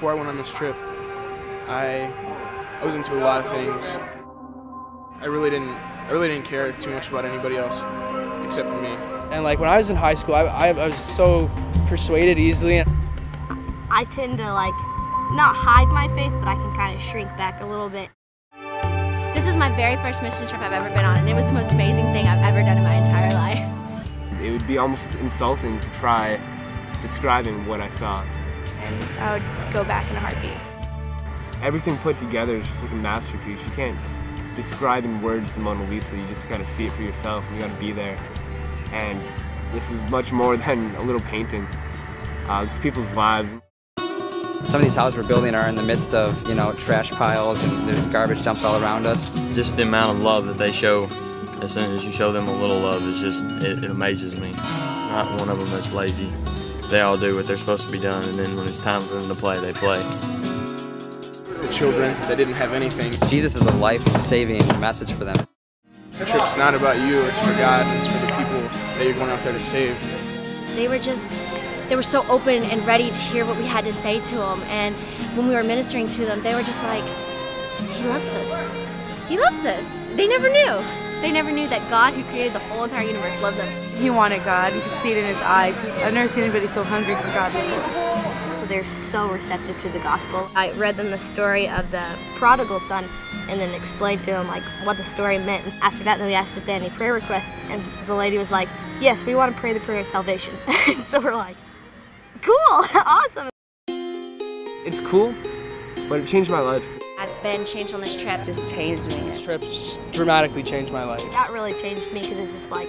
before I went on this trip, I was into a lot of things. I really didn't care too much about anybody else except for me. And like when I was in high school, I was so persuaded easily. I tend to like not hide my faith, but I can kind of shrink back a little bit. This is my very first mission trip I've ever been on, and it was the most amazing thing I've ever done in my entire life. It would be almost insulting to try describing what I saw. And I would go back in a heartbeat. Everything put together is just like a masterpiece. You can't describe in words the Mona Lisa, you just gotta see it for yourself, and you gotta be there. And this is much more than a little painting. It's people's lives. Some of these houses we're building are in the midst of, trash piles, and there's garbage dumps all around us. Just the amount of love that they show, as soon as you show them a little love, it amazes me. Not one of them that's lazy. They all do what they're supposed to be done, and then when it's time for them to play, they play. The children that didn't have anything. Jesus is a life-saving message for them. The trip's not about you, it's for God, and it's for the people that you're going out there to save. They were so open and ready to hear what we had to say to them, and when we were ministering to them, they were just like, he loves us. He loves us. They never knew. They never knew that God, who created the whole entire universe, loved them. He wanted God. You could see it in his eyes. I've never seen anybody so hungry for God before. So they're so receptive to the gospel. I read them the story of the prodigal son and then explained to them like what the story meant. And after that, they asked if they had any prayer requests, and the lady was like, yes, we want to pray the prayer of salvation. So we're like, cool, awesome. It's cool, but it changed my life. I've been changed on this trip. It just changed me. This trip just dramatically changed my life. That really changed me because it was just like,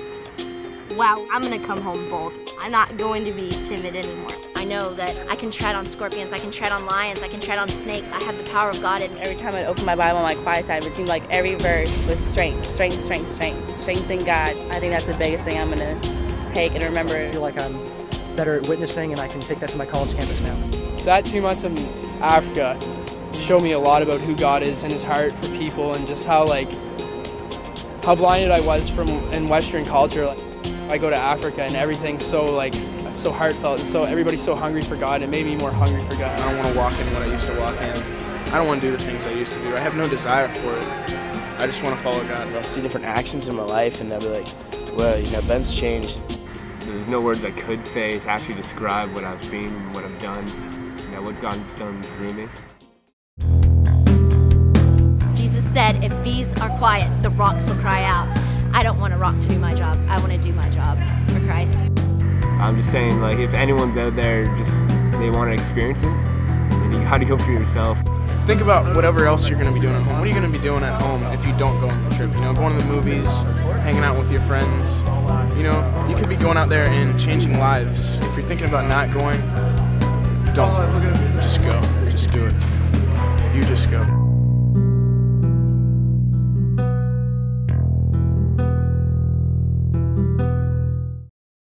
wow, I'm going to come home bold. I'm not going to be timid anymore. I know that I can tread on scorpions, I can tread on lions, I can tread on snakes. I have the power of God in me. Every time I opened my Bible in my quiet time, it seemed like every verse was strength, strength, strength, strength. Strength in God. I think that's the biggest thing I'm going to take and remember. I feel like I'm better at witnessing, and I can take that to my college campus now. That 2 months in Africa showed me a lot about who God is and his heart for people, and just how blinded I was in Western culture. Like, I go to Africa and everything's so heartfelt, and so everybody's so hungry for God, and it made me more hungry for God. I don't want to walk in what I used to walk in. I don't want to do the things I used to do. I have no desire for it. I just want to follow God. I'll see different actions in my life, and I'll be like, well, Ben's changed. There's no words I could say to actually describe what I've seen, what I've done, what God's done through me. Jesus said, if these are quiet, the rocks will cry out. I don't want a rock to do my job. I want to do my job for Christ. I'm just saying, like, if anyone's out there, they want to experience it, then you got to go for yourself. Think about whatever else you're going to be doing at home. What are you going to be doing at home if you don't go on the trip? Going to the movies, hanging out with your friends. You could be going out there and changing lives. If you're thinking about not going, don't. Just go.